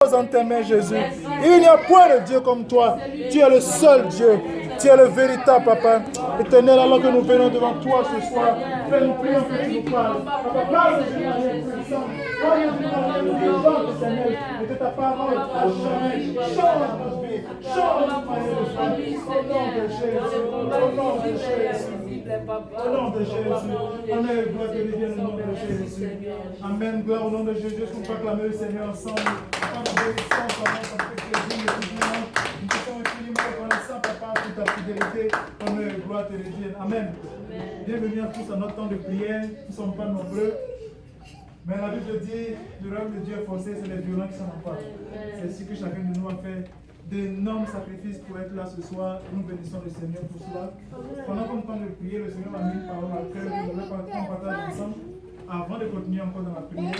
En tes mains, Jésus. Il n'y a point de Dieu comme toi. Tu es le seul Dieu. Tu es le véritable Papa. Éternel, alors que nous venons devant toi ce soir, nous prions que tu nous parles. Papa, parle de et que ta parole à jamais change notre vie. Change notre manière de faire. Au nom de Jésus. Au nom de Jésus. Au nom de Jésus. Honneur et gloire te reviennent au nom de Jésus. Amen. Gloire au nom de Jésus. Nous proclamons le Seigneur ensemble. Nous te sommes infiniment reconnaissants, Papa, pour ta fidélité, honneur et gloire te reviennent. Amen. Bienvenue à tous à notre temps de prière. Nous ne sommes pas nombreux. Mais la Bible dit, le royaume de Dieu est forcé, c'est les violents qui s'en emparent. C'est ainsi que chacun de nous a fait d'énormes sacrifices pour être là ce soir. Nous bénissons le Seigneur pour cela. Pendant qu'on temps de prier, le Seigneur a mis une parole à cœur. Nous allons partager ensemble avant de continuer encore dans la prière.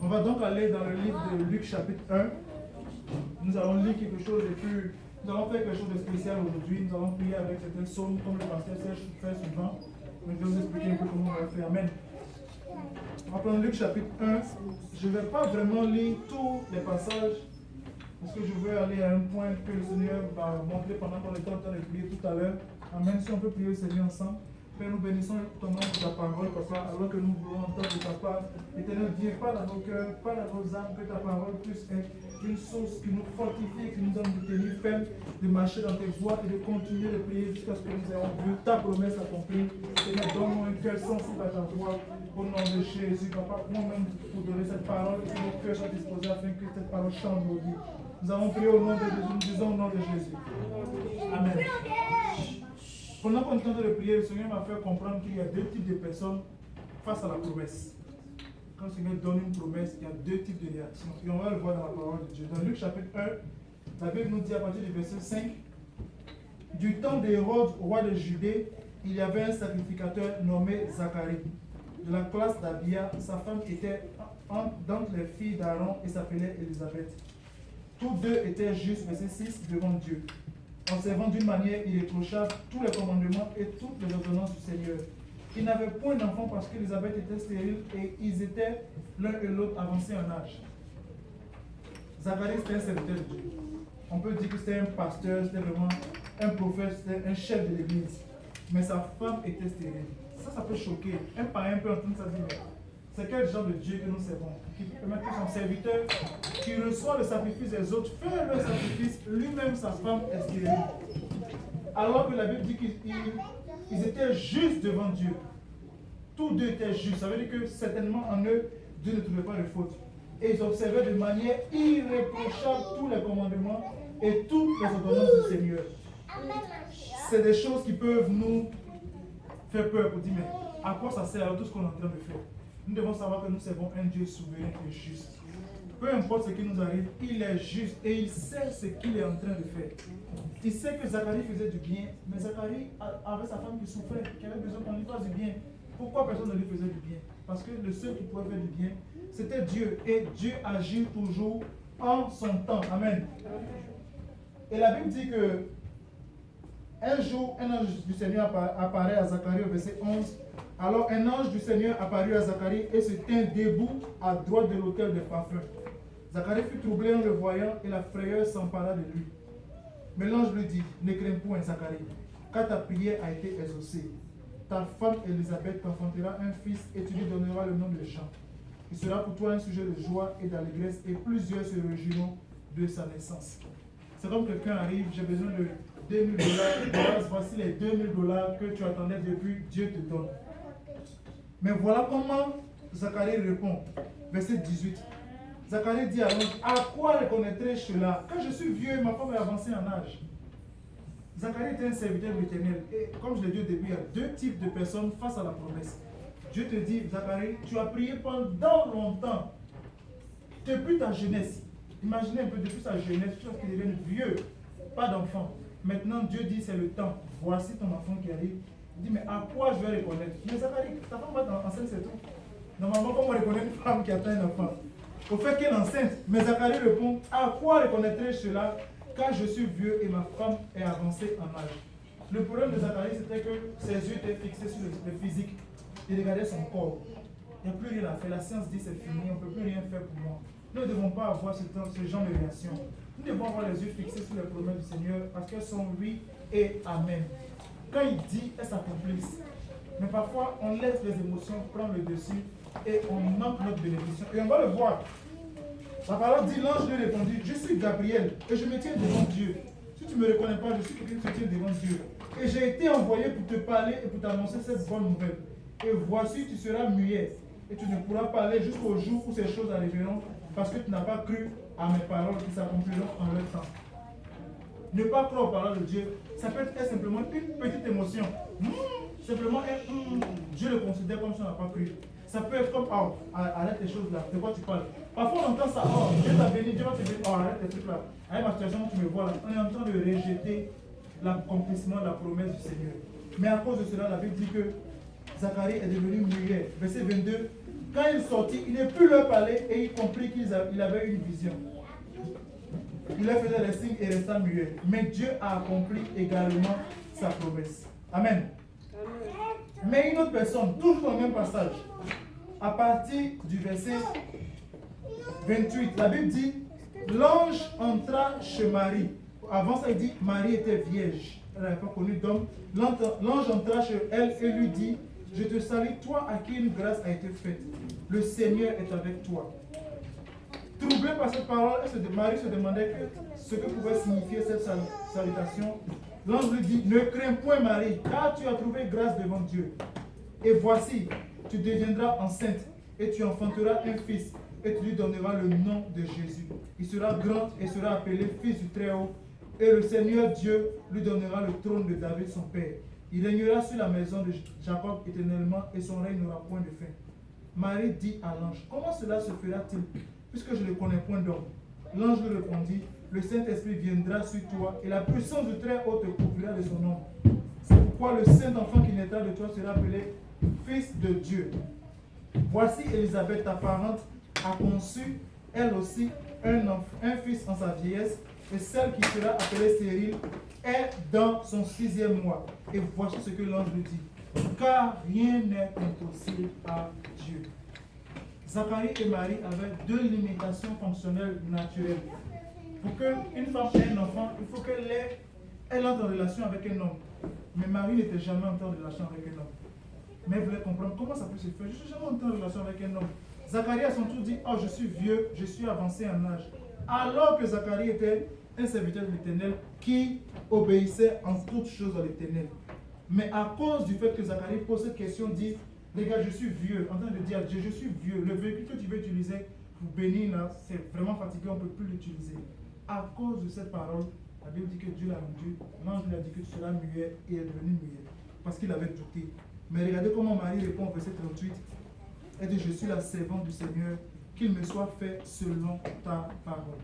On va donc aller dans le livre de Luc chapitre 1. Nous allons lire quelque chose de plus. Nous allons faire quelque chose de spécial aujourd'hui. Nous allons prier avec certains psaumes comme le pasteur Serge fait souvent. Mais je vais vous expliquer un peu comment on va faire. Amen. On va prendre Luc chapitre 1. Je ne vais pas vraiment lire tous les passages parce que je veux aller à un point que le Seigneur va montrer pendant qu'on était en train de prier tout à l'heure. Amen. Si on peut prier le Seigneur ensemble. Père, nous bénissons ton nom pour ta parole, Papa, alors que nous voulons entendre de ta part. Éternel, viens pas dans nos cœurs, pas dans nos âmes, que ta parole puisse être une source qui nous fortifie, qui nous donne de tenir ferme, de marcher dans tes voies et de continuer de prier jusqu'à ce que nous ayons vu ta promesse accomplie. Éternel, donne-nous un cœur sensible à ta voix, au nom de Jésus, Papa, moi-même pour donner cette parole et que nos cœurs soient disposés afin que cette parole change nos vies. Nous avons prié au nom de Jésus, nous disons au nom de Jésus. Amen. Pendant qu'on est en train de prier, le Seigneur m'a fait comprendre qu'il y a deux types de personnes face à la promesse. Quand le Seigneur donne une promesse, il y a deux types de réactions. Et on va le voir dans la parole de Dieu. Dans Luc chapitre 1, la Bible nous dit à partir du verset 5, du temps d'Hérode, roi de Judée, il y avait un sacrificateur nommé Zacharie. De la classe d'Abia, sa femme était d'entre les filles d'Aaron et s'appelait Élisabeth. Tous deux étaient justes, verset 6, devant Dieu, observant d'une manière irréprochable tous les commandements et toutes les ordonnances du Seigneur. Ils n'avaient point d'enfants parce qu'Élisabeth était stérile et ils étaient l'un et l'autre avancés en âge. Zacharie, c'était un serviteur de Dieu. On peut dire que c'était un pasteur, c'était vraiment un prophète, c'était un chef de l'église. Mais sa femme était stérile. Ça peut choquer. Un païen peut entendre ça dire, c'est quel genre de Dieu que nous servons, qui permet que son serviteur, qui reçoit le sacrifice des autres, fait le sacrifice, lui-même, sa femme est stérile. Alors que la Bible dit qu'ils étaient justes devant Dieu. Tous deux étaient justes. Ça veut dire que certainement en eux, Dieu ne trouvait pas de faute. Et ils observaient de manière irréprochable tous les commandements et toutes les ordonnances du Seigneur. C'est des choses qui peuvent nous faire peur pour dire, mais à quoi ça sert tout ce qu'on est en train de faire? Nous devons savoir que nous servons un Dieu souverain et juste. Peu importe ce qui nous arrive, il est juste et il sait ce qu'il est en train de faire. Il sait que Zacharie faisait du bien, mais Zacharie avait sa femme qui souffrait, qui avait besoin qu'on lui fasse du bien. Pourquoi personne ne lui faisait du bien? Parce que le seul qui pouvait faire du bien, c'était Dieu. Et Dieu agit toujours en son temps. Amen. Et la Bible dit que un jour, un ange du Seigneur apparaît à Zacharie au verset 11. Alors un ange du Seigneur apparut à Zacharie et se tint debout à droite de l'autel des parfums. Zacharie fut troublé en le voyant et la frayeur s'empara de lui. Mais l'ange lui dit, ne crains point Zacharie, car ta prière a été exaucée. Ta femme Élisabeth t'enfantera un fils et tu lui donneras le nom de Jean. Il sera pour toi un sujet de joie et d'allégresse et plusieurs se réjouiront de sa naissance. C'est comme quelqu'un arrive, j'ai besoin de $2000, voici les $2000 que tu attendais depuis, Dieu te donne. Mais voilà comment Zacharie répond. Verset 18. Zacharie dit à l'ange, à quoi reconnaîtrai-je cela? Quand je suis vieux, ma femme est avancée en âge. Zacharie était un serviteur de l'Éternel. Et comme je l'ai dit au début, il y a deux types de personnes face à la promesse. Dieu te dit, Zacharie, tu as prié pendant longtemps. Depuis ta jeunesse. Imaginez un peu, depuis sa jeunesse, tu as qu'il devienne vieux. Pas d'enfant. Maintenant, Dieu dit, c'est le temps. Voici ton enfant qui arrive. Il dit, mais à quoi je vais reconnaître? Mais Zacharie, ta femme va être enceinte, c'est tout. Normalement, comment reconnaître une femme qui attend un enfant? Au fait qu'elle est enceinte. Mais Zacharie répond, à quoi reconnaîtrai-je cela? Car je suis vieux et ma femme est avancée en âge. Le problème de Zacharie, c'était que ses yeux étaient fixés sur le physique. Il regardait son corps. Il n'y a plus rien à faire. La science dit, c'est fini, on ne peut plus rien faire pour moi. nous ne devons pas avoir ce genre de réaction. Nous devons avoir les yeux fixés sur les promesses du Seigneur parce qu'elles sont oui et amen. Quand il dit, elles s'accomplissent. Mais parfois, on laisse les émotions prendre le dessus et on manque notre bénédiction. Et on va le voir. La parole dit, l'ange lui répondit, je suis Gabriel et je me tiens devant Dieu. Si tu ne me reconnais pas, je suis quelqu'un qui se tient devant Dieu. Et j'ai été envoyé pour te parler et pour t'annoncer cette bonne nouvelle. Et voici, tu seras muet et tu ne pourras parler jusqu'au jour où ces choses arriveront parce que tu n'as pas cru à mes paroles qui s'accompliront en leur temps. Ne pas croire aux paroles de Dieu, ça peut être simplement une petite émotion. Simplement, Dieu le considère comme si on n'a pas cru. Ça peut être comme, oh, arrête les choses là, de quoi tu parles. Parfois on entend ça, oh, Dieu t'a béni, Dieu va te bénir, oh, arrête les trucs là. Avec ma situation, tu me vois là, on est en train de rejeter l'accomplissement de la promesse du Seigneur. Mais à cause de cela, la Bible dit que Zacharie est devenu muet. Verset 22, quand il sortit, il ne put leur parler et il comprit qu'il avait une vision. Il leur faisait les signes et resta muet. Mais Dieu a accompli également sa promesse. Amen. Mais une autre personne, toujours dans le même passage, à partir du verset 28, la Bible dit, l'ange entra chez Marie. Avant ça, il dit, Marie était vierge. Elle n'avait pas connu d'homme. L'ange entra chez elle et lui dit, je te salue, toi à qui une grâce a été faite. Le Seigneur est avec toi. Troublée par cette parole, Marie se demandait ce que pouvait signifier cette salutation. L'ange lui dit, ne crains point Marie, car tu as trouvé grâce devant Dieu. Et voici, tu deviendras enceinte et tu enfanteras un fils et tu lui donneras le nom de Jésus. Il sera grand et sera appelé fils du Très-Haut. Et le Seigneur Dieu lui donnera le trône de David son père. Il régnera sur la maison de Jacob éternellement et son règne n'aura point de fin. Marie dit à l'ange, comment cela se fera-t-il puisque je ne connais point d'homme? L'ange lui répondit, le Saint-Esprit viendra sur toi et la puissance du Très-Haut te couvrira de son ombre. C'est pourquoi le Saint-Enfant qui naîtra de toi sera appelé Fils de Dieu. Voici Élisabeth, ta parente, a conçu, elle aussi, un fils en sa vieillesse, et celle qui sera appelée stérile est dans son 6e mois. Et voici ce que l'ange lui dit. Car rien n'est impossible à Dieu. Zacharie et Marie avaient deux limitations fonctionnelles naturelles. Pour qu'une femme ait un enfant, il faut qu'elle entre en relation avec un homme. Mais Marie n'était jamais entrée en relation avec un homme. Mais elle voulait comprendre comment ça peut se faire. Je ne suis jamais entré en relation avec un homme. Zacharie à son tour dit, oh je suis vieux, je suis avancé en âge. Alors que Zacharie était un serviteur de l'Éternel qui obéissait en toutes choses à l'Éternel. Mais à cause du fait que Zacharie pose cette question, dit, les gars, je suis vieux, en train de dire à Dieu, je suis vieux, le véhicule que tu veux utiliser pour bénir là, c'est vraiment fatigué, on ne peut plus l'utiliser. À cause de cette parole, la Bible dit que Dieu l'a rendu, l'ange lui a dit que tu seras muet et est devenu muet, parce qu'il avait douté. Mais regardez comment Marie répond au verset 38. Elle dit, je suis la servante du Seigneur, qu'il me soit fait selon ta parole.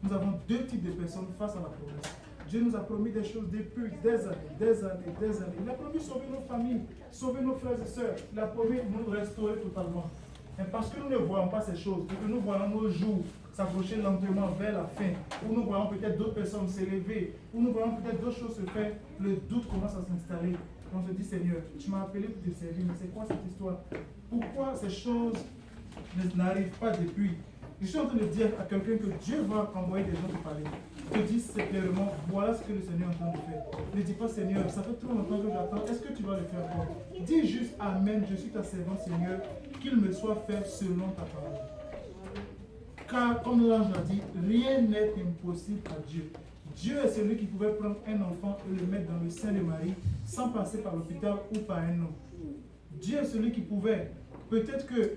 Nous avons deux types de personnes face à la promesse. Dieu nous a promis des choses depuis des années. Il a promis sauver nos familles, sauver nos frères et sœurs. Il a promis nous restaurer totalement. Et parce que nous ne voyons pas ces choses, et que nous voyons nos jours s'approcher lentement vers la fin, où nous voyons peut-être d'autres personnes s'élever, où nous voyons peut-être d'autres choses se faire, le doute commence à s'installer. On se dit, Seigneur, tu m'as appelé pour te servir, mais c'est quoi cette histoire? Pourquoi ces choses n'arrivent pas depuis? Je suis en train de dire à quelqu'un que Dieu va envoyer des gens te parler. Te dis clairement, voilà ce que le Seigneur est en train de faire. Ne dis pas, Seigneur, ça fait trop longtemps que j'attends, est-ce que tu vas le faire pour moi? Dis juste, Amen, je suis ta servante, Seigneur, qu'il me soit fait selon ta parole. Car, comme l'ange l'a dit, rien n'est impossible à Dieu. Dieu est celui qui pouvait prendre un enfant et le mettre dans le sein de Marie sans passer par l'hôpital ou par un homme. Dieu est celui qui pouvait, peut-être que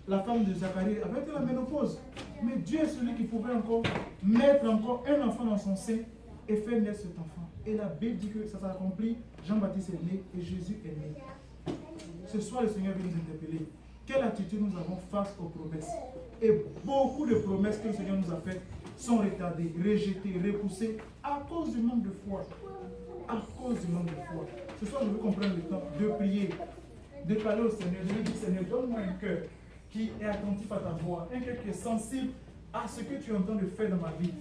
la femme de Zacharie avait été la ménopause, mais Dieu est celui qui pouvait encore mettre encore un enfant dans son sein et faire naître cet enfant. Et la Bible dit que ça s'est accompli, Jean-Baptiste est né et Jésus est né. Ce soir, le Seigneur vient nous interpeller. Quelle attitude nous avons face aux promesses? Et beaucoup de promesses que le Seigneur nous a faites sont retardées, rejetées, repoussées à cause du manque de foi. À cause du manque de foi. Ce soir, je veux comprendre le temps de prier, de parler au Seigneur, de lui dire, Seigneur, donne-moi un cœur qui est attentif à ta voix, un cœur qui est sensible à ce que tu es en train de faire dans ma vie.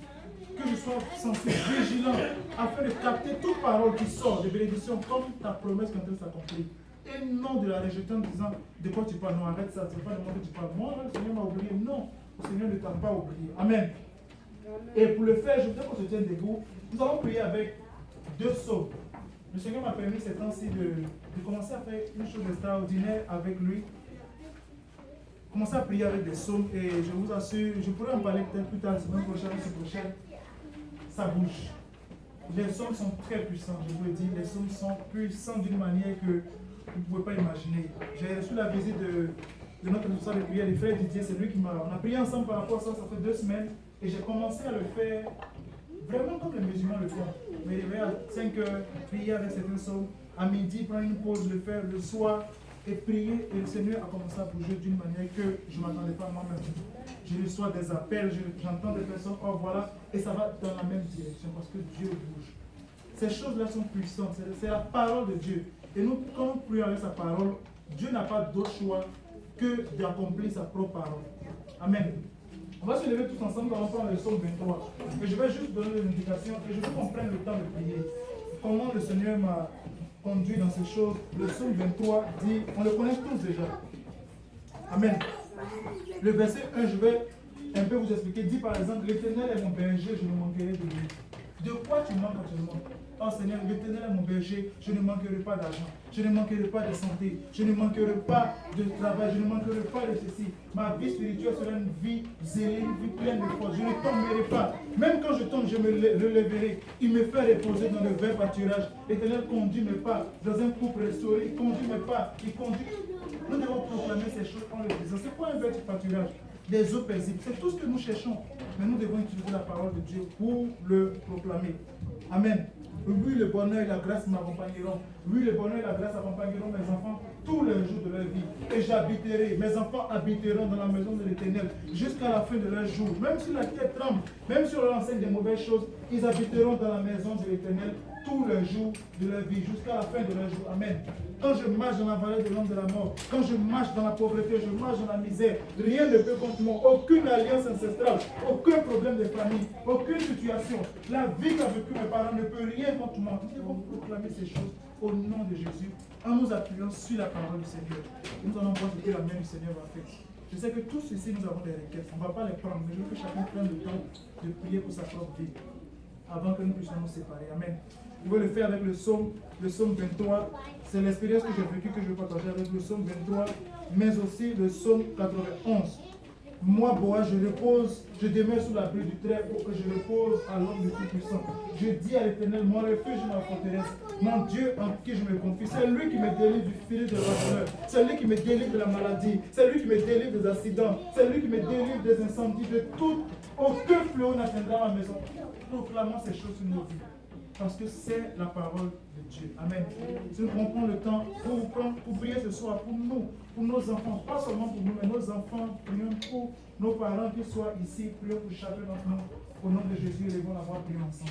Que je sois sensible, vigilant, afin de capter toute parole qui sort de bénédiction comme ta promesse quand elle s'accomplit. Et non de la rejeter en disant de quoi tu parles. Non, arrête ça, c'est pas le monde que tu parles. Moi, le Seigneur m'a oublié. Non, le Seigneur ne t'a pas oublié. Amen. Et pour le faire, je voudrais qu'on se tienne debout. Nous allons prier avec 2 psaumes. Le Seigneur m'a permis ces temps-ci de commencer à faire une chose extraordinaire avec lui. Commencer à prier avec des psaumes et je vous assure, je pourrais en parler peut-être plus tard, la semaine prochaine, la semaine prochaine. Ça bouge. Les psaumes sont très puissants, je vous le dis. Les psaumes sont puissants d'une manière que vous ne pouvez pas imaginer. J'ai reçu la visite de notre responsable de prière, le frère Didier, c'est lui qui m'a... On a prié ensemble par rapport à ça, ça fait 2 semaines. Et j'ai commencé à le faire vraiment comme les musulmans le font. Mais il y à 5 heures, prier avec certains psaumes. À midi, prendre une pause, le faire le soir et prier. Et le Seigneur a commencé à bouger d'une manière que je ne m'attendais pas moi-même. Je reçois des appels, j'entends des personnes, oh voilà, et ça va dans la même direction parce que Dieu bouge. Ces choses-là sont puissantes, c'est la parole de Dieu. Et nous, quand nous prions avec sa parole, Dieu n'a pas d'autre choix que d'accomplir sa propre parole. Amen. On va se lever tous ensemble, on va prendre le psaume 23. Et je vais juste donner une indication et je veux qu'on prenne le temps de prier. Comment le Seigneur m'a conduit dans ces choses. Le psaume 23 dit, on le connaît tous déjà. Amen. Le verset 1, je vais un peu vous expliquer. Dit par exemple, l'Éternel est mon berger, je ne manquerai de lui. De quoi tu manques actuellement? Oh Seigneur, l'Éternel est mon berger, je ne manquerai pas d'argent, je ne manquerai pas de santé, je ne manquerai pas de travail, je ne manquerai pas de ceci. Ma vie spirituelle sera une vie zélée, une vie pleine de force. Je ne tomberai pas. Même quand je tombe, je me relèverai. Il me fait reposer dans le vert pâturage. L'Éternel conduit mes pas dans un couple restauré. Il conduit mes pas. Il conduit. Nous devons proclamer ces choses en le disant. C'est quoi un vert pâturage? Des eaux paisibles. C'est tout ce que nous cherchons. Mais nous devons utiliser la parole de Dieu pour le proclamer. Amen. Oui, le bonheur et la grâce m'accompagneront. Oui, le bonheur et la grâce accompagneront mes enfants tous les jours de leur vie. Et j'habiterai, mes enfants habiteront dans la maison de l'Éternel jusqu'à la fin de leur jour. Même si la terre tremble, même si on leur enseigne des mauvaises choses, ils habiteront dans la maison de l'Éternel tous les jours de leur vie, jusqu'à la fin de leur jour. Amen. Quand je marche dans la vallée de l'ombre de la mort, quand je marche dans la pauvreté, je marche dans la misère, rien ne peut contre moi. Aucune alliance ancestrale, aucun problème de famille, aucune situation. La vie qu'a vécu mes parents ne peut rien contre moi. Nous devons proclamer ces choses au nom de Jésus, en nous appuyant sur la parole du Seigneur. Et nous allons voir ce que la main du Seigneur va faire. Je sais que tous ici, nous avons des requêtes. On ne va pas les prendre, mais je veux que chacun prenne le temps de prier pour sa propre vie, avant que nous puissions nous séparer. Amen. Je vais le faire avec le psaume 23. C'est l'expérience que j'ai vécue que je vais partager avec le psaume 23, mais aussi le psaume 91. Moi, Boaz, je repose, je demeure sous l'abri du Très-Haut, que je repose à l'ombre du Tout-Puissant. Je dis à l'Éternel, mon refuge et ma forteresse, mon Dieu en qui je me confie. C'est lui qui me délivre du filet de l'enfer. C'est lui qui me délivre de la maladie. C'est lui qui me délivre des accidents. C'est lui qui me délivre des incendies, de tout. Aucun fléau n'atteindra ma maison. Proclamons ces choses sur nos vies. Parce que c'est la parole de Dieu. Amen. Si nous prenons le temps pour prier ce soir pour nous, pour nos enfants, pas seulement pour nous, mais nos enfants, prions pour nos parents qui soient ici, prions pour chacun d'entre nous. Au nom de Jésus, élevons la voix, prions ensemble.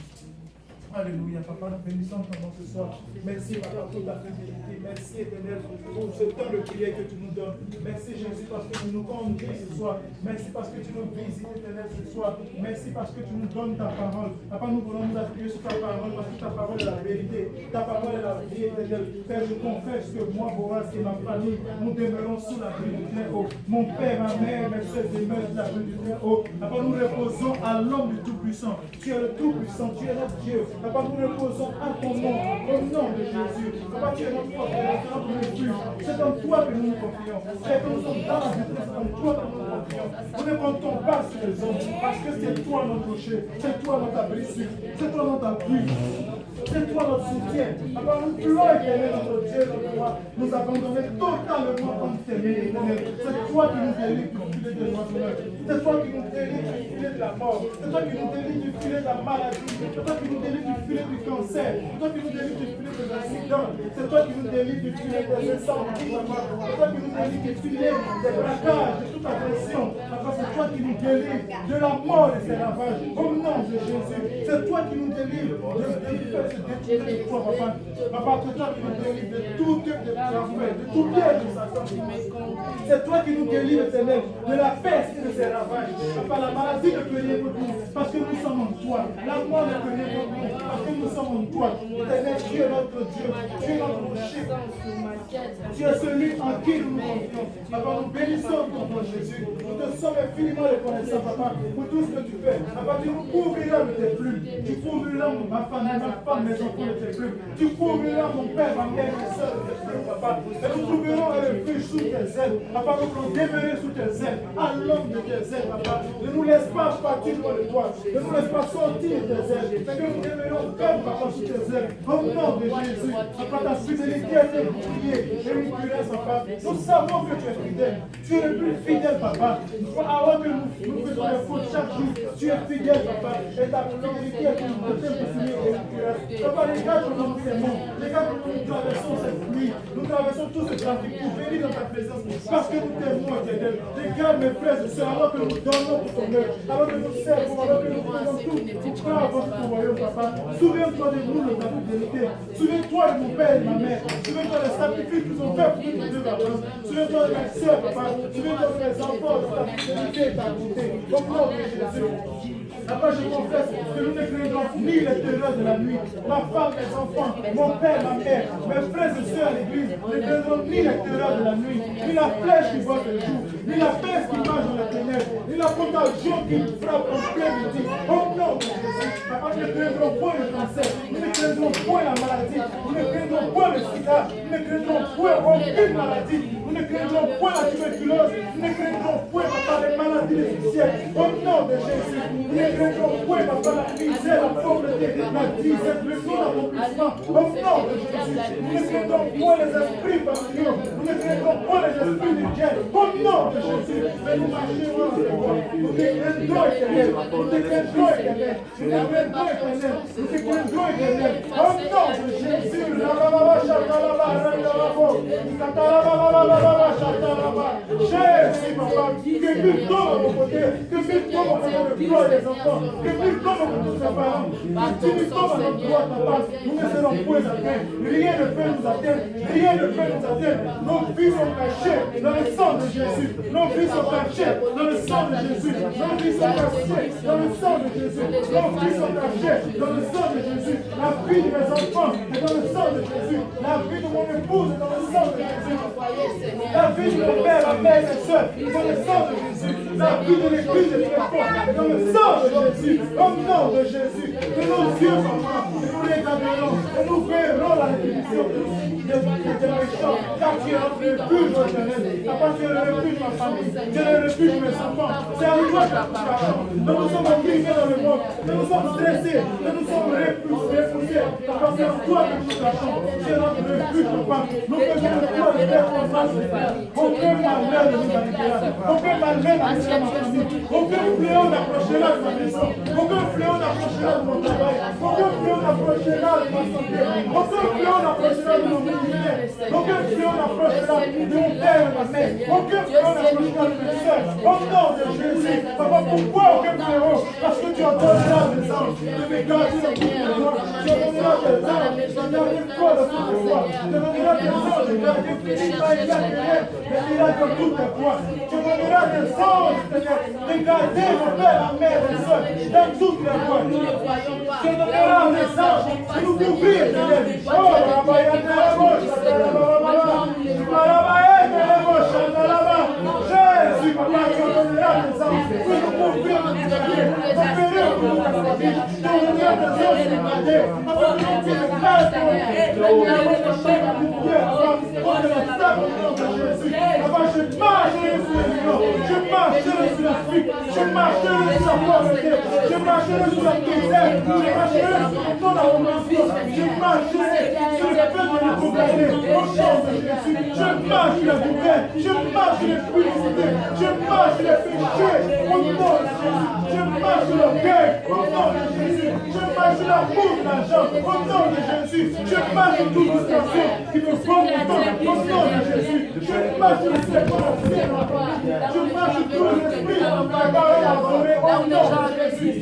Alléluia, Papa, nous bénissons ton nom ce soir. Merci, Papa, pour ta fidélité. Merci, Éternel, pour ce temps de prière que tu nous donnes. Merci, Jésus, parce que tu nous conduis ce soir. Merci parce que tu nous visites, Éternel, ce soir. Merci parce que tu nous donnes ta parole. Papa, nous voulons nous appuyer sur ta parole, parce que ta parole est la vérité. Ta parole est la vie, Éternel. Père, je confesse que moi, Boaz et ma famille, nous demeurons sous l'abri du Très-Haut. Mon Père, ma mère, mes soeurs demeurent sous l'abri du Très-Haut. Papa, nous reposons à l'homme du Tout-Puissant. Tu es le Tout-Puissant, tu es notre Dieu. Papa, nous reposons à ton nom, au nom de Jésus. Papa, tu es notre forteresse, notre refuge. C'est en toi que nous nous confions. C'est quand nous sommes dans la détresse, c'est en toi que nous nous confions. Nous ne comptons pas sur les hommes, parce que c'est toi notre rocher, c'est toi notre abri sûr, c'est toi notre appui, c'est toi notre soutien. Papa, nous pleurons, Éternel, notre Dieu, notre roi. Nous abandonnons totalement comme Seigneur, Éternel. C'est toi qui nous délivres du filet de l'oiseleur. C'est toi qui nous délivres du filet de la mort. C'est toi qui nous délivres du filet de la maladie. C'est toi qui nous délivres du filet du cancer. C'est toi qui nous délivres du filet des accidents. C'est toi qui nous délivres du filet des incendies, Papa. C'est toi qui nous délivres du filet des braquages, de toute agression. Papa, c'est toi qui nous délivres de la mort et ses ravages. Au nom de Jésus, c'est toi qui nous délivres de faire se détruire de toi, Papa. Papa, c'est toi qui nous délivres de tout type de transfert, de tout piège de Satan. C'est toi qui nous délivres, Éternel, de la peste et de ses ravages. Papa, la maladie ne peut rien pour nous, parce que nous sommes en toi. La mort ne connaît pas nous, parce que nous sommes en toi. Éternel, tu es notre Dieu, tu es notre rocher. Tu es celui en qui nous confions. Papa, nous bénissons ton nom, Jésus. Nous te sommes infiniment reconnaissants, Papa, pour tout ce que tu fais. Papa, tu nous couvriras de tes plumes. Tu couvriras ma femme, mes enfants de tes plumes. Tu couvriras mon père, ma mère, mes soeurs de tes plumes, Papa. Et nous trouverons un refuge sous tes ailes. Papa, nous voulons demeurer sous tes ailes, à l'ombre de tes ailes, Papa. Ne nous laisse pas partir loin de toi. Ne nous laisse pas sortir de tes ailes. Mais que nous demeurons comme, Papa, sous tes ailes. Au nom de Jésus, Papa, ta fidélité est un bouclier et une cuirasse, Papa. Nous savons que tu es fidèle. Tu es le plus fidèle, Papa. Avant que nous faisons des fautes chaque jour, tu es fidèle, Papa. Et ta fidélité est un bouclier et une cuirasse. Papa, regarde comment nous aimons. Regarde comment nous traversons cette nuit. Nous traversons tout ce trafic pour venir dans ta présence. Parce que nous t'aimons, éternel. Regarde mes frères et sœurs, alors que nous donnons pour ton œuvre, alors que nous servons, alors que nous faisons tout pour faire avancer ton royaume, Papa. Souviens-toi de nous, de ta fidélité. Souviens-toi de mon père et de ma mère. Souviens-toi des sacrifices qu'ils ont fait pour que Dieu avance. Souviens-toi de mes sœurs, Papa. Souviens-toi de mes enfants, de ta fidélité et ta bonté. Au nom de Jésus. Papa, je confesse que nous ne craindrons ni les terreurs de la nuit. Ma femme, mes enfants, mon père, ma mère, mes frères et sœurs à l'église ne craindront ni les terreurs de la nuit, ni la flèche qui vole le jour, ni la peste qui marche dans les ténèbres, ni la contagion qui frappe en plein midi. Au nom de Jésus, Papa, nous ne craindrons point le cancer, nous ne craindrons point la maladie, nous ne craindrons point le sida, nous ne craindrons point aucune maladie, nous ne craindrons point la tuberculose, nous ne craindrons point, Papa, les maladies du ciel. Au nom de Jésus, nous ne craindrons point, Papa, la misère, la pauvreté, la disette, le non-accomplissement. Au nom de Jésus, nous ne craindrons point les esprits familiaux, nous ne craindrons point les esprits du ciel. Au nom de Jésus, mais nous marcherons en toi. Nous te craindrons, éternel. Nous te craindrons, éternel. Nous te craindrons, éternel. Nous te craindrons, éternel. Au nom de Jésus, Jésus, Papa, que Dieu tombe à mon côté, que Dieu tombe à mon gloire des enfants, que Dieu tombe à nos parents, que Dieu tombe à notre droite, Papa. Nous ne serons point atteints. Rien ne peut nous atteindre. Rien ne peut nous atteindre. Nos vies sont cachées dans le sang de Jésus. Nos vies sont cachées dans le sang de Jésus. Nos vies sont cachées dans le sang de Jésus. Nos vies sont cachées dans le sang de Jésus. La vie de mes enfants est dans le sang de Jésus. La vie de mon épouse est dans le sang de Jésus. La vie de mon père, ma mère, mes soeurs est dans le sang de Jésus. La vie de l'église de Tréfort est dans le sang de Jésus. Au nom de Jésus, que nos yeux sont morts, et nous les garderons, et nous verrons la rédemption des méchants, car tu es notre refuge, éternel. Papa, tu es le refuge de ma famille, tu es le refuge de mes enfants. C'est à toi que nous cherchons. Nous nous sommes activés dans le monde, nous sommes stressés, nous sommes repoussés. Papa, c'est à toi que nous cherchons. Tu es notre refuge, Papa. Nous faisons de toi le père qu'on fasse. Aucun malheur ne nous manipulera. Aucun malheur ne nous ma famille. Aucun fléau n'approchera de ma maison. Aucun fléau n'approchera de mon travail. Aucun fléau n'approchera de ma santé. Aucun fléau n'approchera de mon ministère. Aucun fléau n'approchera de mon père et de ma mère. Aucun fléau n'approchera de mes soeurs. Au nom de Jésus. Papa, pourquoi aucun fléau? Parce que tu ordonneras des anges de me garder dans toute la voie. Tu ordonneras des anges de garder toi dans toute la voie. Tu ordonneras des anges de garder Philippe, Maïga, Thérèse, et Miracle dans toute la voie. Tu ordonneras des anges, Seigneur, de garder mon père, ma mère, mes soeurs dans toute la voie. Tu ordonneras des anges de nous couvrir, Seigneur. Oh, Jésus, Papa, tu ordonneras des anges de nous couvrir, je marcherai sur les lions, je marcherai sur la fuite, je marcherai sur la pauvreté, je marcherai sur la misère, je marcherai sur ton arrogance, je marcherai sur le fait de nous gouverner au nom de Jésus, je marche sur la gouverne, je marche sur les publicités, je marche sur les péchés au nom de Jésus, je marche sur l'orgueil au nom de Jésus, je marche sur l'amour de l'argent au nom de Jésus, je marche sur toutes les situations qui me font mon temps au nom de Jésus, je marche sur les séquences, je marche sur tous les esprits qui m'ont préparé à voler au nom de Jésus.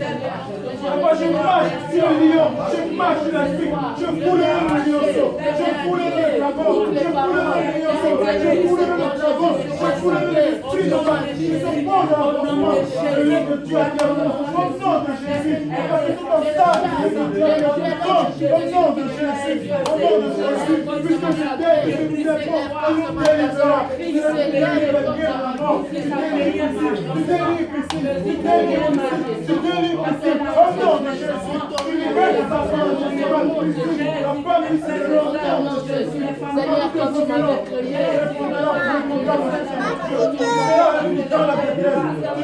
Papa, je marche sur le lion, je marche sur la fuite, je foulerai le lionceau, je foulerai le dragon, je foulerai le lionceau, je foulerai le dragon, je foulerai l'esprit de mal, qui se pose à mon nom, le lieu que tu as gardé au nom de Jésus. Papa, de Jésus, puisque je t'aime, je vous défends, je vous délivre, Seigneur, quand tu m'avais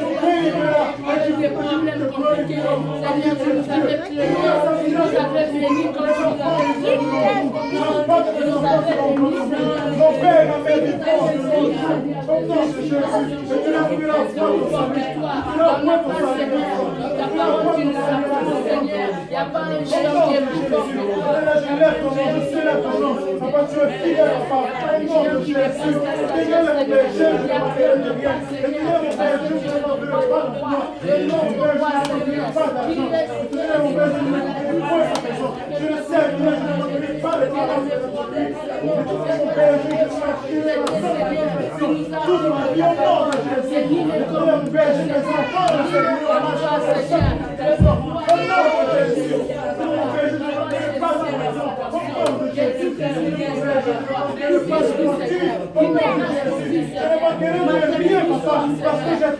créé, avec des problèmes compliqués, Seigneur, tu nous avais créé, tu nous avais béni quand tu nous avais créé, tu nous avais béni. Mon Père m'a fait du bon, au nom de Jésus, je te l'ai vu la foi, Dans notre Seigneur, ta parole, tu nous as dit, Seigneur, il n'y a pas un géant qui est plus fort que toi. je lève ton nom, je célèbre ton nom, papa, tu es fidèle, papa, au nom de Jésus, Seigneur, mon Père, je ne veux pas de rien, Seigneur, mon Père, je ne veux pas de moi, Seigneur, mon Père, je ne veux pas d'argent, Seigneur, mon Père, je ne veux pas de maison, je le sais, Seigneur, je ne veux pas de parole, mon Père, je ne veux pas toute ma vie, au nom de Jésus, Seigneur, mon Père, je ne veux pas de Seigneur, au nom de Jésus, mon Père, je ne veux pas de maison, au nom de Jésus, parce que j'ai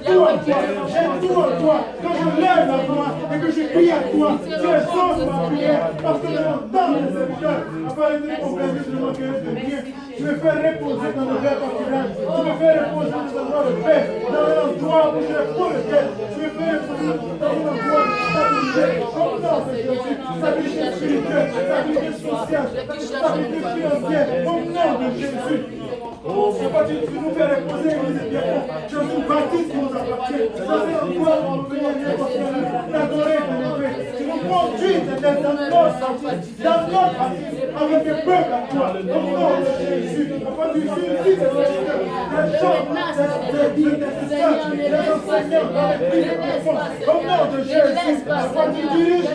tout en toi, quand je lève la voix et que je crie à toi, tu exauces ma prière, parce que je entends les serviteurs, afin de te comprendre que je manquerai de rien. Tu me fais reposer dans le verre pâturage, tu me fais reposer dans un endroit de paix, dans un endroit où je pour le tête, tu me fais reposer dans un endroit de stabilité, au nom de Jésus, stabilité spirituelle, stabilité sociale, stabilité financière, au nom de Jésus. C'est pas tu nous fais reposer, tu es une partie qui nous appartient. C'est un endroit où on peut t'adorer, tu nous conduis dans notre partie, avec le peuple à toi, au nom de Jésus. Papa, tu suscites des gens, des enseignants, au nom de Jésus. Papa, tu diriges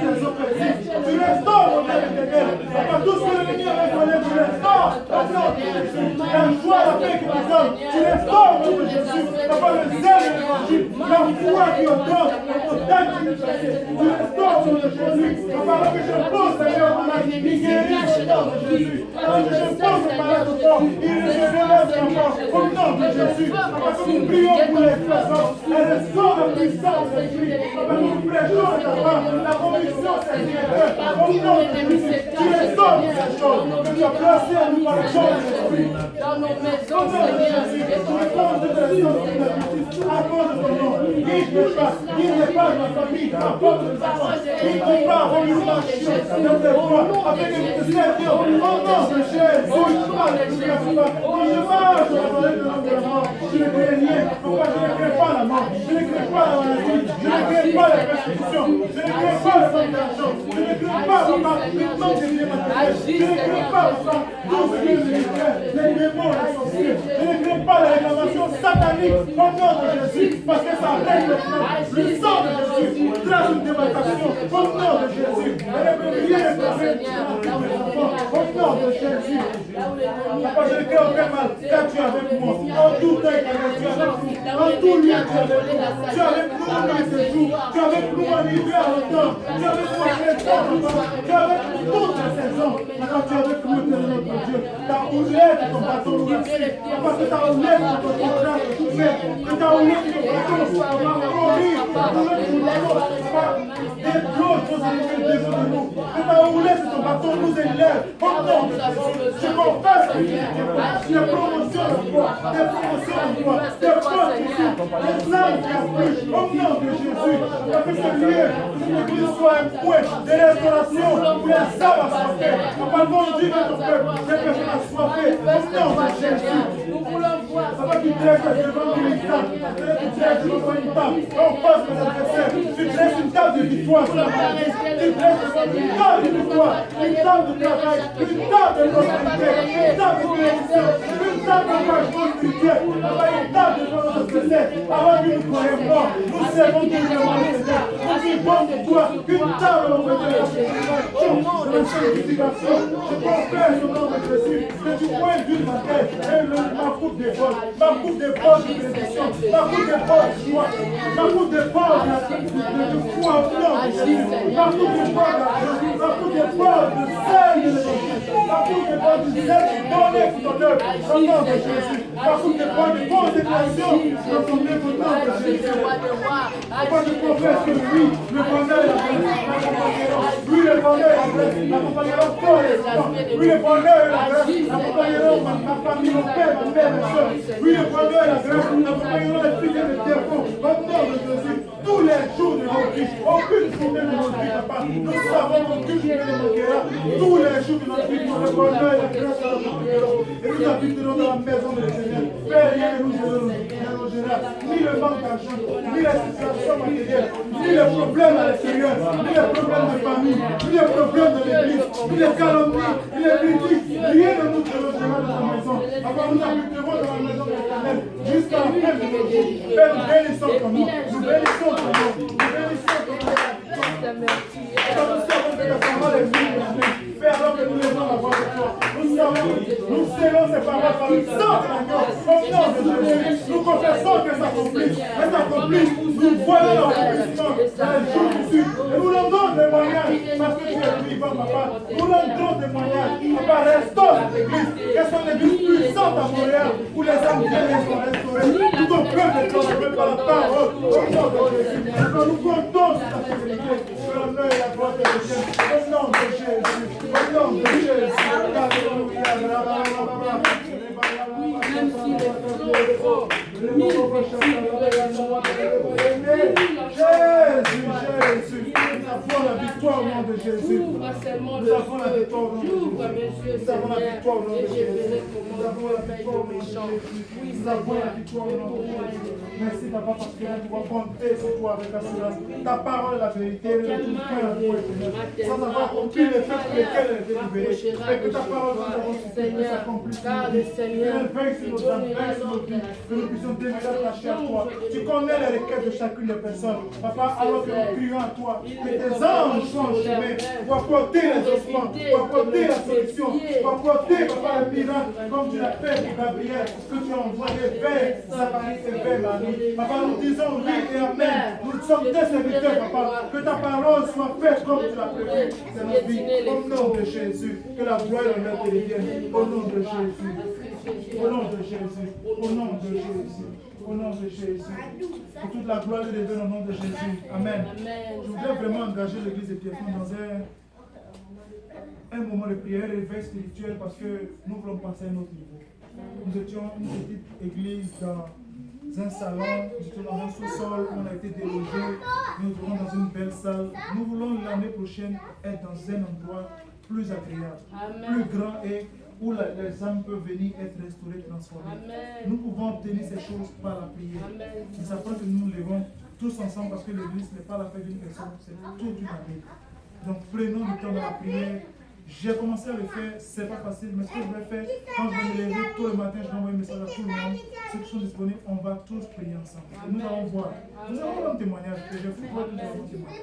les oppressés, tu restaures mon âme éternelle. Papa, tout ce que l'ennemi avait volé, tu restaures, au nom de Jésus. La joie, la paix que tu donnes, tu restaures, au nom de Jésus. Papa, le zèle de l'évangile, la foi qui ordonne, la montagne qui est placée, tu restaures, au nom de Jésus. Papa, alors que je pose, Seigneur, mon âme, il guérit, au nom de Jésus. Alors que je pose le malade au corps, il se relève son corps, au nom de Jésus. Papa, que nous prions pour les personnes, elles restaurent la puissance de Jésus. Papa, nous prêchons de ta part, la conviction, Seigneur, au nom de Jésus. Tu restaures ces choses que tu as placées à nous par le sang de Jésus. Dans nos maisons, Seigneur, et Tu réponds de la justice à cause de ton nom. Il n'est pas ma famille, apporte de ta foi. Il n'est pas remunération de tes voix, afin que nous te servions au nom de Jésus. Je marche dans la volée de l'environnement. Je ne crée rien. Pourquoi je ne crée pas la mort? Je ne crée pas la maladie. Je ne crée pas la persécution. Je ne crée pas la condamnation. Je ne crée pas, papa, le manque de bien matériel. Je ne crée pas, papa, tout ce qui est militaire, les démons, les sorciers. Je ne crée pas la réclamation satanique au nom de Jésus, parce que ça règne maintenant. Le sang de Jésus trace une démarcation au nom de Jésus. Elle ne peut rien réparer au nom de Jésus. Papa, je ne crée aucun mal, car tu es avec moi. En tout temps, tu es avec nous. En tout lieu, tu es avec nous. Tu es avec nous dans les séjours. Tu es avec nous en hiver, en automne. Tu es avec nous en printemps, en automne. Tu es avec nous toutes les saisons. Papa, tu es avec nous, éternel notre Dieu. Ta houlette et ton bâton nous rassure. Parce que ta houlette et ton contrat est tout fait. Que ta houlette et ton bâton nous corrige. Des choses nos ennemis devant de nous. Que ta houlette et ton bâton nous élèvent. Au nom de Jésus. Je confesse que des promotions de foi, des promotions de foi, des postes ici, des âmes qui affluent. Au nom de Jésus. Que ce lieu, que cette église soit un point de restauration où les âmes assoiffées. Papa, conduis notre peuple, les personnes assoiffées. Au nom de Jésus. nous voulons voir. Papa, tu dresses devant une table. Tu dresses devant une table. En face de l'adversaire. Tu dresses une table de victoire. Tu dresses devant une table de victoire. Une table de travail. Une table de prospérité. Une table de bénédiction. Une table de engagement spirituel. Papa, une table de notre adversaire. Avant que nous croyons fort, nous servons tout le monde. Nous suis bon pour toi. Qu'une table au fait de la sanctification, de la sanctification. Je confesse au nom de Jésus que tu pointes d'une ma tête et ma coupe déborde. Ma coupe déborde de bénédiction. Ma coupe déborde de joie. Ma coupe déborde de foi au nom de Jésus. Ma coupe déborde d'argent. Ma coupe déborde de sel de l'évangile. Ma coupe déborde du zèle donné pour ton œuvre. Au nom de Jésus. Ma coupe déborde de consécration dans ton œuvre au nom de Jésus. Papa, je confesse que lui, le bonheur et la grâce m'accompagneront. Lui, le bonheur et la grâce m'accompagneront pour les enfants. Lui, le bonheur et la grâce m'accompagneront ma famille, mon père, ma mère, ma soeur. Lui, le bonheur et la grâce m'accompagneront les filles et les défauts. Au nom de Jésus, tous les jours de nos vies, aucune journée de notre vie, papa, nous savons qu'aucune journée ne manquera. Tous les jours de notre vie, le bonheur et la grâce nous accompagneront. Et nous habiterons dans la maison de l'Éternel. Père, rien ne nous dérangera. Ni le manque d'argent, ni les situations matérielles, ni les problèmes à l'extérieur, ni les problèmes de famille, ni les problèmes de l'église, ni les calomnies, ni les critiques. Rien ne nous dérangera dans la maison. Avant nous habiterons dans la maison de l'Éternel jusqu'à la fin de nos jours. Père, nous bénissons ton nom. Nous bénissons ton nom. Nous bénissons ton nom. Nous savons que ta parole est venue de nous. Père, alors que nous levons la voix de toi, nous savons, nous scellons ces paroles par le sang de l'agneau. Au nom de Jésus, nous confessons que ça s'accomplisse. Et ça s'accomplit. Nous voyons l'accomplissement dans les jours qui suivent. Et nous rendons témoignage parce que tu es vivant, papa. Nous rendons témoignage. Papa, restaure cette église. Qu'elle soit une église puissante à Montréal où les âmes bien sont restaurées. Tout au peuple est transformé par la parole. Au nom de Jésus. Alors nous comptons sur ta fidélité. Que l'honneur et la gloire te reviennent. Au nom de Jésus. Au nom de Jésus. Alléluia. Même si les flots Jésus, nous avons la victoire au nom de Jésus. Nous avons la victoire au nom de Jésus. Nous avons la victoire au nom de Jésus. Nous avons la victoire au nom de Jésus. Nous avons la victoire au nom de Jésus. Merci papa parce que nous pouvons compter sur toi avec assurance. Ta parole est la vérité, elle est tout point la foi éternelle. Sans avoir compris les faits pour lesquels elle était libérée. Et que ta parole nous avons supplié s'accomplit. Elle veille sur nos âmes, veille sur nos vies. Que nous puissions demeurer attachés à toi. Tu connais les requêtes de chacune des personnes. Papa, alors que nous crions à toi, que tes anges soient en chemin pour apporter les ossements, pour apporter la solution, pour apporter, papa, le miracle, comme tu l'as fait pour Gabriel, que tu as envoyé vers Zacharie et vers Marie. Papa, nous disons oui et amen. Nous sommes tes serviteurs, papa. Que ta parole soit faite comme tu l'as prévu dans notre vie. Au nom de Jésus, que la gloire et l'honneur te reviennent. Au nom de Jésus. Au nom de Jésus. Au nom de Jésus. Au nom de Jésus. Que toute la gloire lui revienne au nom de Jésus. Amen. Je voudrais vraiment engager l'église de Pierrefonds dans un moment de prière, réveil spirituel, parce que nous voulons passer à un autre niveau. Nous étions une petite église dans un salon, nous étions dans un sous-sol, on a été délogés, nous étions dans une belle salle. Nous voulons l'année prochaine être dans un endroit plus agréable, plus grand et où les âmes peuvent venir être restaurées, transformées. Nous pouvons obtenir ces choses par la prière. Et ça prend que nous nous levons tous ensemble parce que l'église n'est pas la fête d'une personne, c'est toute une année. Donc prenons du temps dans la prière. J'ai commencé à le faire, c'est pas facile, mais ce que je vais faire, quand je vais me lever tôt le matin, je vais envoyer un message à tout le monde. Ceux qui sont disponibles, on va tous prier ensemble. Et nous allons voir. Nous allons un témoignage, que je fais voir, nous allons témoigner.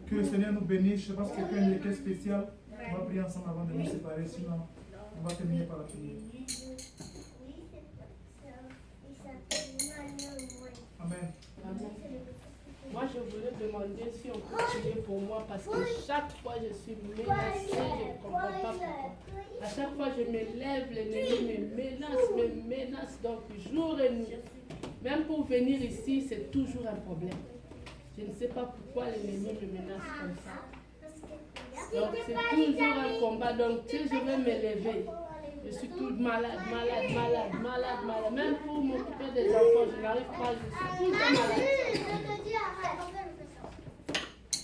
Que le Seigneur nous bénisse. Je sais pas si quelqu'un a une requête spéciale. On va prier ensemble avant de nous séparer, sinon on va terminer par la prière. Amen. Moi, je voulais demander si on peut prier pour moi parce que chaque fois je suis menacée, je ne comprends pas pourquoi. À chaque fois je me lève, l'ennemi me menace, donc jour et nuit. Même pour venir ici, c'est toujours un problème. Je ne sais pas pourquoi l'ennemi me menace comme ça. Donc c'est toujours un combat. Donc si je vais me lever, je suis toute malade. Même pour m'occuper des enfants, je n'arrive pas, je suis tout malade.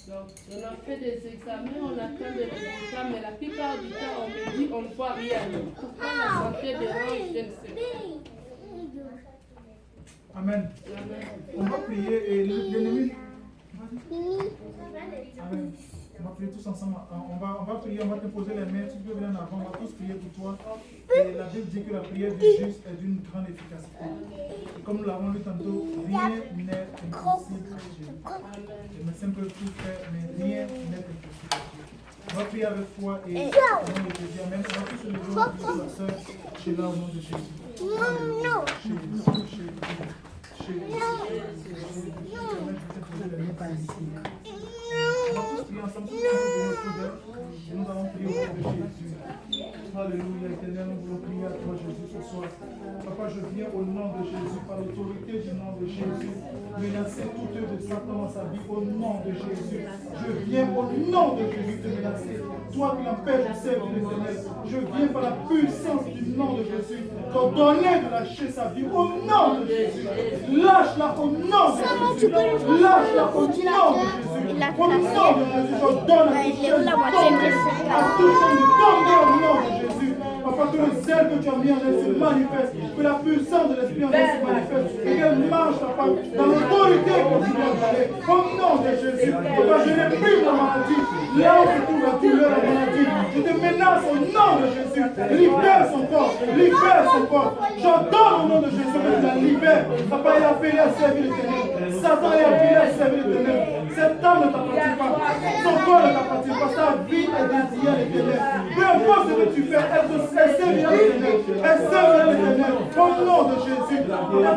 Donc, on a fait des examens, on attend des résultats, mais la plupart du temps, on me dit on ne voit rien. Pourquoi la santé dérange, je ne sais pas. Amen. On va prier et l'ennemi. Amen. On va prier tous ensemble. On va prier, on va te poser les mains. Tu peux venir en avant, on va tous prier pour toi. Et la Bible dit que la prière du juste est d'une grande efficacité. Et comme nous l'avons vu tantôt, rien n'est impossible à Dieu. Le médecin peut tout faire, mais rien n'est impossible à Dieu. On va prier avec foi et au nom de Jésus. Amen. On va tous se lever au nom de la sœur. Chez là au nom de Jésus. On va tous prier ensemble, tous et nous allons prier au nom de Jésus. Alléluia, Éternel, nous voulons prier à toi, Jésus, ce soir. Papa, je viens au nom de Jésus, par l'autorité du nom de Jésus, menacer toute œuvre de Satan dans sa vie, au nom de Jésus. Je viens au nom de Jésus te menacer. Toi qui l'empêches de servir l'Éternel, je viens par la puissance du nom de Jésus, t'ordonner de lâcher sa vie, au nom de Jésus. Lâche-la au nom de Jésus. Lâche-la au nom de Jésus. Au nom de Jésus, je donne à tous ceux qui tombent au nom de Jésus. Papa, que le zèle que tu as mis en elle se manifeste, que la puissance de l'Esprit en elle se manifeste, et qu'elle marche, papa, dans l'autorité que tu dois donner. Au nom de Jésus, papa, je n'ai plus la maladie. Là où se trouve la douleur, la maladie, je te menace au nom de Jésus. Libère son corps, libère son corps. J'ordonne au nom de Jésus que tu la libères. Papa, il a appelé à servir l'Éternel. Satan est appelé à servir l'Éternel. Cette âme ne t'appartient pas. Son corps ne t'appartient pas. Sa vie est dédiée à l'Éternel. Peu importe ce que tu fais, elle servira l'Éternel. Elle servira l'Éternel. Au nom de Jésus.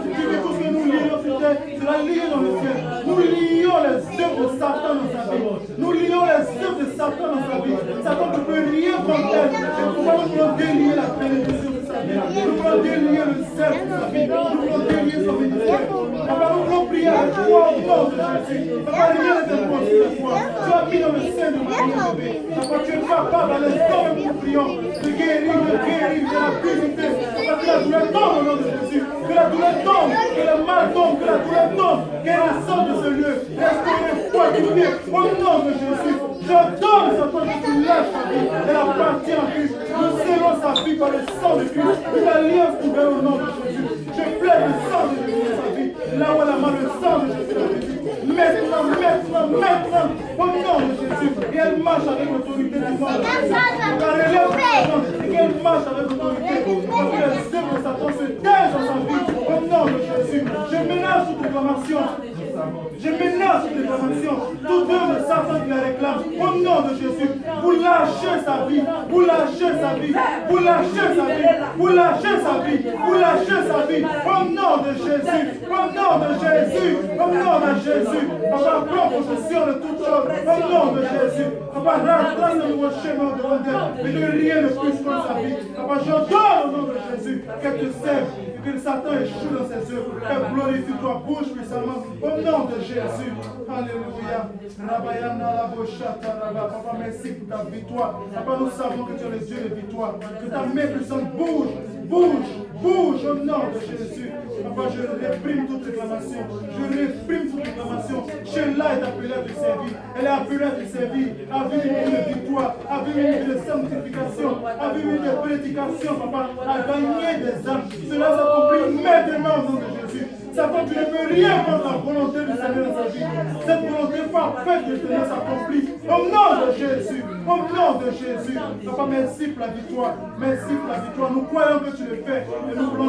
Tu dis tout ce que nous lions sur terre, cela lié dans le ciel. Nous lions les œuvres de Satan dans sa vie. Nous lions les œuvres de Satan dans sa vie. Satan ne peut rien contre elle. Et pourquoi nous voulons délier la bénédiction de sa vie. Nous voulons délier le zèle de sa vie. Nous voulons délier son ministère. Papa, nous voulons prier avec toi au nom de Jésus. Papa, rien n'est impossible à toi. Tu as mis dans le sein de mon bébé. Papa, tu es capable à l'instant même nous prions de guérir, de la purité. Papa, que la douleur tombe au nom de Jésus. Que la douleur tombe, que le mal tombe, que la douleur tombe. Qu'elle ressorte de ce lieu. Restaurer foi du pied au nom de Jésus. Je donne sa foi que tu lâches sa vie. Elle appartient à Christ. Nous scellons sa vie par le sang de Christ. Une alliance ouverte au nom de Jésus. Je plaide le sang de Jésus dans sa vie. Là où elle a mal, le sang de Jésus dans Jésus. Maintenant, au nom de Jésus. Et elle marche avec l'autorité du nom de Jésus. Elle relève et qu'elle marche avec l'autorité. Parce que les œuvres de Satan se taisent dans sa vie. Au nom de Jésus. Je menace toute réclamation. Je menace toute réclamation. Toute œuvre de Satan qui la réclame. Au nom de Jésus. Vous lâchez sa vie. Vous lâchez sa vie. Vous lâchez sa vie. Vous lâchez sa vie. Vous lâchez sa vie. Au nom de Jésus. Au nom de Jésus. Au nom de Jésus. Papa, prends possession de toutes choses. Au nom de Jésus. Papa, trace le nouveau chemin devant elle. Mais que rien ne puisse prendre sa vie. Papa, j'ordonne au nom de Jésus qu'elle te serve. Que le Satan échoue dans ses œuvres. Elle glorifie-toi, bouge puissamment. Au nom de Jésus. Alléluia. Rabayana la bochata raba. Papa, merci pour ta victoire. Papa, nous savons que tu es le Dieu de victoire. Que ta main puissante bouge. Bouge, bouge au nom de Jésus. Papa, je réprime toute réclamation. Je réprime toute réclamation. Sheila est appelée à te servir. Elle est appelée à te servir. A vu une victoire, a vu une de sanctification, a vu une de prédication, papa, a gagné des âmes. Cela s'accomplit maintenant au nom de Jésus. Satan, tu ne peux rien contre la volonté du Seigneur dans sa vie. Cette volonté parfaite du Seigneur s'accomplit au nom de Jésus. Au nom de Jésus. Papa, merci pour la victoire. Merci pour la victoire. Nous croyons que tu le fais. Et nous voulons